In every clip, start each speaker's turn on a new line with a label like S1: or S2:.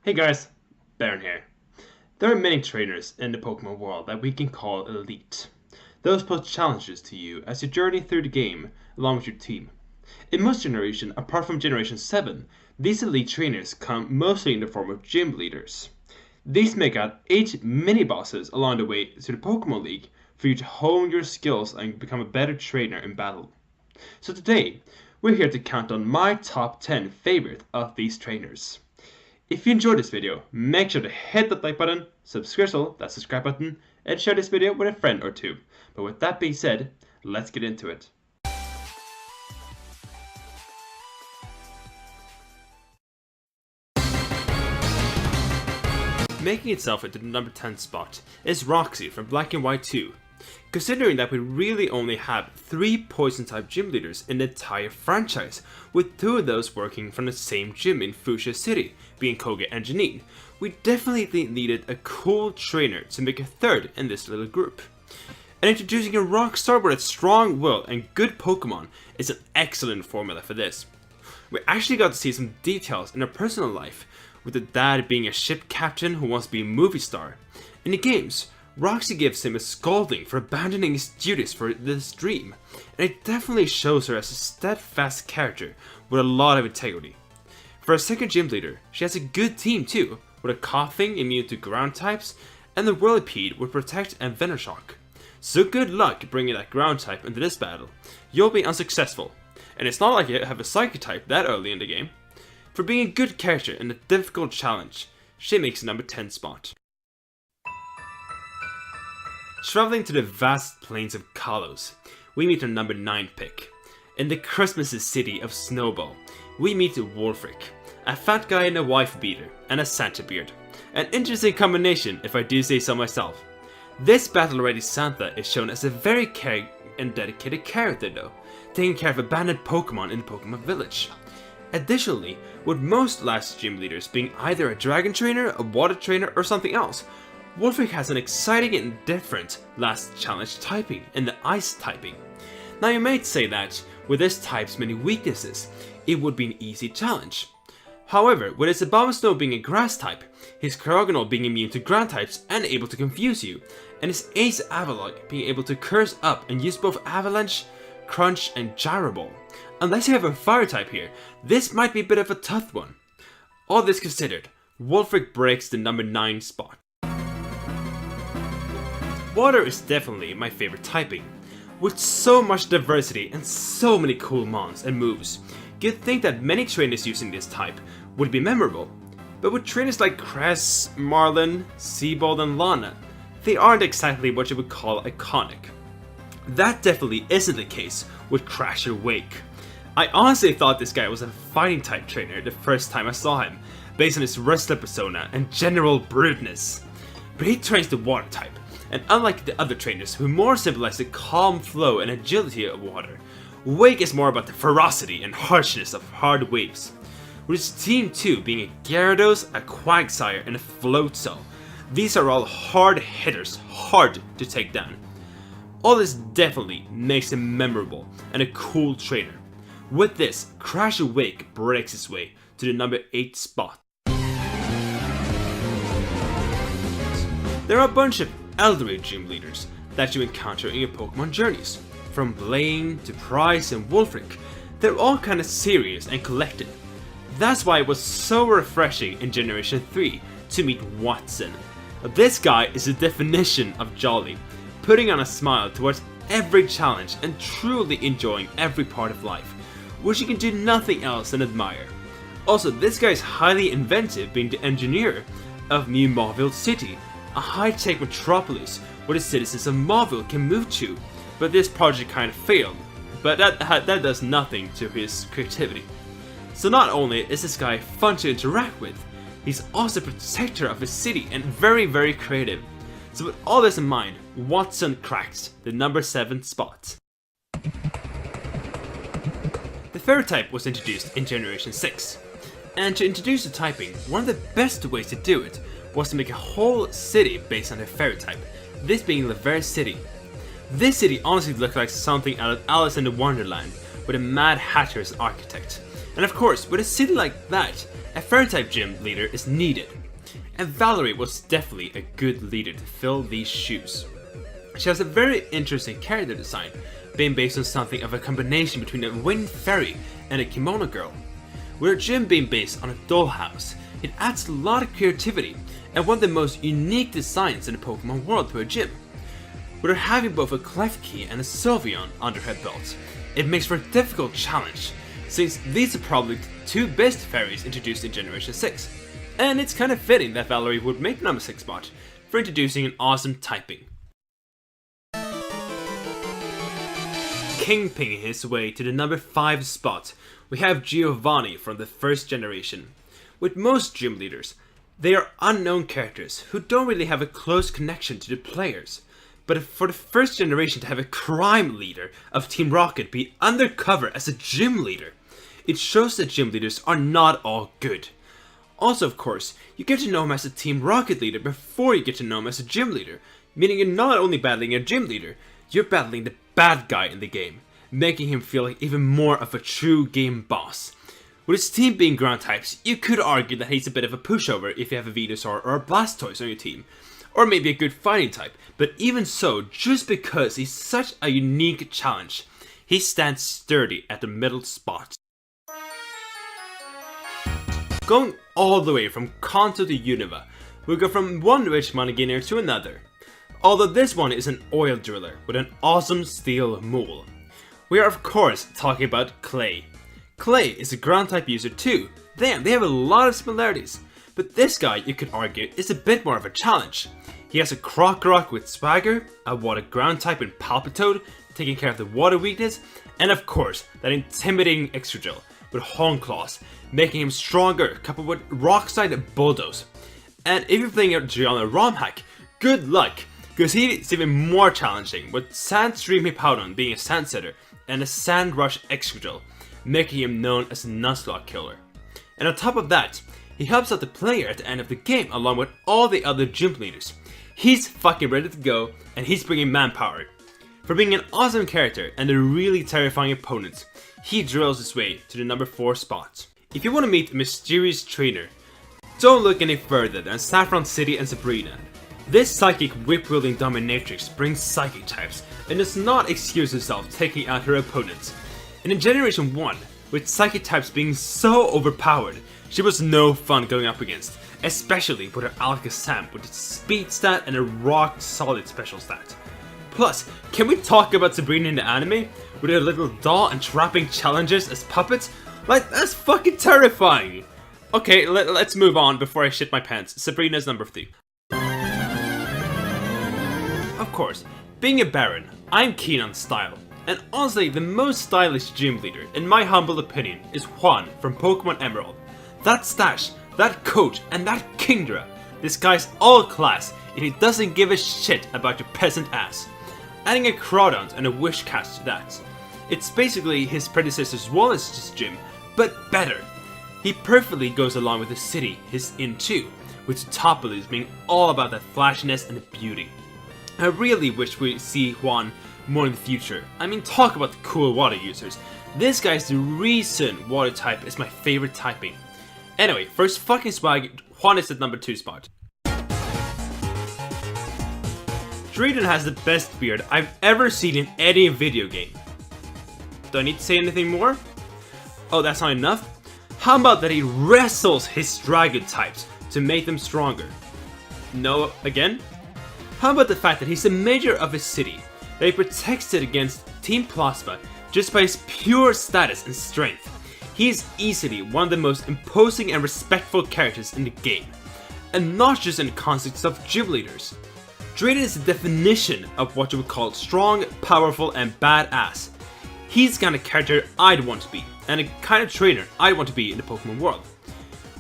S1: Hey guys, Baron here. There are many trainers in the Pokemon world that we can call elite. Those pose challenges to you as you journey through the game along with your team. In most generations, apart from Generation 7, these elite trainers come mostly in the form of gym leaders. These make out 8 mini-bosses along the way to the Pokemon League for you to hone your skills and become a better trainer in battle. So today, we're here to count on my top 10 favorite of these trainers. If you enjoyed this video, make sure to hit that like button, subscribe, that subscribe button, and share this video with a friend or two. But with that being said, let's get into it. Making itself into the number 10 spot is Roxy from Black and White 2. Considering that we really only have 3 poison type gym leaders in the entire franchise, with 2 of those working from the same gym in Fuchsia City, being Koga and Janine, we definitely needed a cool trainer to make a third in this little group. And introducing a rock star with a strong will and good Pokemon is an excellent formula for this. We actually got to see some details in her personal life, with the dad being a ship captain who wants to be a movie star. In the games, Roxy gives him a scolding for abandoning his duties for this dream, and it definitely shows her as a steadfast character with a lot of integrity. For a second gym leader, she has a good team too, with a Coughing immune to ground types, and the Whirlipede with Protect and Venoshock. So good luck bringing that ground type into this battle, you'll be unsuccessful, and it's not like you have a Psychic type that early in the game. For being a good character in a difficult challenge, she makes the number 10 spot. Traveling to the vast plains of Kalos, we meet our number 9 pick. In the Christmassy city of Snowball, we meet Wulfric, a fat guy and a wife beater, and a Santa beard. An interesting combination if I do say so myself. This battle-ready Santa is shown as a very caring and dedicated character though, taking care of abandoned Pokemon in the Pokemon Village. Additionally, with most last gym leaders being either a dragon trainer, a water trainer, or something else, Wulfric has an exciting and different last challenge typing in the ice typing. Now you might say that, with this type's many weaknesses, it would be an easy challenge. However, with his Abomasnow being a grass type, his Cryogonal being immune to ground types and able to confuse you, and his Ace Avalok being able to curse up and use both Avalanche, Crunch, and Gyro Ball. Unless you have a fire type here, this might be a bit of a tough one. All this considered, Wulfric breaks the number 9 spot. Water is definitely my favorite typing. With so much diversity and so many cool mons and moves, you'd think that many trainers using this type would be memorable. But with trainers like Cress, Marlin, Seabold, and Lana, they aren't exactly what you would call iconic. That definitely isn't the case with Crasher Wake. I honestly thought this guy was a fighting type trainer the first time I saw him, based on his wrestler persona and general bruteness. But he trains the water type, and unlike the other trainers who more symbolize the calm flow and agility of water, Wake is more about the ferocity and harshness of hard waves. With his team too being a Gyarados, a Quagsire, and a Floatzel, these are all hard hitters, hard to take down. All this definitely makes him memorable and a cool trainer. With this, Crasher Wake breaks his way to the number 8 spot. There are a bunch of elderly gym leaders that you encounter in your Pokemon journeys. From Blaine to Price and Wulfric, they're all kinda serious and collected. That's why it was so refreshing in Generation 3 to meet Watson. This guy is the definition of jolly, putting on a smile towards every challenge and truly enjoying every part of life, which you can do nothing else than admire. Also, this guy is highly inventive, being the engineer of New Mauville City, a high-tech metropolis where the citizens of Mauville can move to, but this project kind of failed, but that does nothing to his creativity. So not only is this guy fun to interact with, he's also a protector of his city and very, very creative. So with all this in mind, Watson cracks the number 7 spot. The fairy type was introduced in Generation 6, and to introduce the typing, one of the best ways to do it was to make a whole city based on the fairy type, this being Lavere City. This city honestly looked like something out of Alice in the Wonderland, with a Mad Hatter as architect. And of course, with a city like that, a fairy-type gym leader is needed. And Valerie was definitely a good leader to fill these shoes. She has a very interesting character design, being based on something of a combination between a winged fairy and a kimono girl. With her gym being based on a dollhouse, it adds a lot of creativity and one of the most unique designs in the Pokemon world to her gym. With her having both a Klefki and a Sylveon under her belt, it makes for a difficult challenge, since these are probably the two best fairies introduced in Generation 6. And it's kind of fitting that Valerie would make number 6 spot for introducing an awesome typing. Kingpinning his way to the number 5 spot, we have Giovanni from the first generation. With most gym leaders, they are unknown characters who don't really have a close connection to the players. But for the first generation to have a crime leader of Team Rocket be undercover as a gym leader, it shows that gym leaders are not all good. Also, of course, you get to know him as a Team Rocket leader before you get to know him as a gym leader, meaning you're not only battling a gym leader, you're battling the bad guy in the game, making him feel like even more of a true game boss. With his team being ground types, you could argue that he's a bit of a pushover if you have a Venusaur or a Blastoise on your team, or maybe a good fighting type, but even so, just because he's such a unique challenge, he stands sturdy at the middle spot. Going all the way from Kanto to Unova, we go from one rich money gainer to another. Although this one is an oil driller with an awesome steel mole. We are of course talking about Clay. Clay is a ground type user too. Damn, they have a lot of similarities. But this guy, you could argue, is a bit more of a challenge. He has a Krokorok with Swagger, a water ground type in Palpitoad, taking care of the water weakness, and of course, that intimidating Excadrill with Horn Claws, making him stronger, coupled with Roxy and Bulldoze. And if you're playing a Giovanni ROM hack, good luck, because he's even more challenging, with Sandstream Hippowdon being a Sand Setter, and a Sand Rush Excadrill, making him known as a Nuzlocke killer. And on top of that, he helps out the player at the end of the game along with all the other gym leaders. He's fucking ready to go, and he's bringing manpower. For being an awesome character and a really terrifying opponent, he drills his way to the number 4 spot. If you want to meet a mysterious trainer, don't look any further than Saffron City and Sabrina. This psychic whip-wielding dominatrix brings psychic types and does not excuse herself taking out her opponents. And in Generation 1, with psychic types being so overpowered, she was no fun going up against, especially with her Alakazam with its speed stat and a rock solid special stat. Plus, can we talk about Sabrina in the anime? With her little doll and trapping challengers as puppets? Like, that's fucking terrifying! Okay, let's move on before I shit my pants. Sabrina's number 3. Of course, being a Baron, I'm keen on style. And honestly, the most stylish gym leader, in my humble opinion, is Juan from Pokemon Emerald. That stash, that coat, and that Kingdra. This guy's all class, and he doesn't give a shit about your peasant ass. Adding a Crawdaunt and a Wishcast to that. It's basically his predecessor's Wallace's gym, but better. He perfectly goes along with the city he's in too, with Topoli's being all about that flashiness and the beauty. I really wish we see Juan more in the future. I mean, talk about the cool water users. This guy's the reason water type is my favorite typing. Anyway, first fucking swag, Juan is at number 2 spot. Drayton has the best beard I've ever seen in any video game. Do I need to say anything more? Oh, that's not enough? How about that he wrestles his dragon types to make them stronger? No, again? How about the fact that he's the mayor of his city, that he protects it against Team Plasma just by his pure status and strength? He is easily one of the most imposing and respectful characters in the game, and not just in the context of gym leaders. Drayton is the definition of what you would call strong, powerful, and badass. He's the kind of character I'd want to be, and a kind of trainer I'd want to be in the Pokemon world.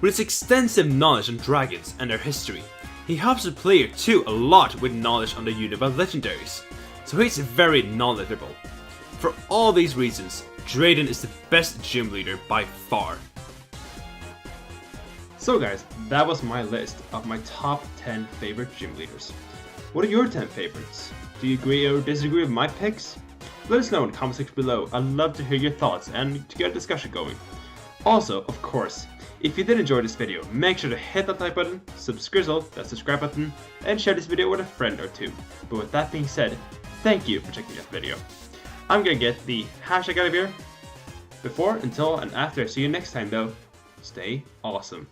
S1: With his extensive knowledge on dragons and their history, he helps the player too a lot with knowledge on the Unova legendaries, so he's very knowledgeable. For all these reasons, Drayton is the best gym leader by far. So guys, that was my list of my top 10 favorite gym leaders. What are your 10 favorites? Do you agree or disagree with my picks? Let us know in the comment section below. I'd love to hear your thoughts and to get a discussion going.
S2: Also, of course, if you did enjoy this video, make sure to hit that like button, subscrizzle, that subscribe button, and share this video with a friend or two. But with that being said, thank you for checking this video. I'm gonna get the hashtag out of here. Before, until, and after I see you next time though, stay awesome.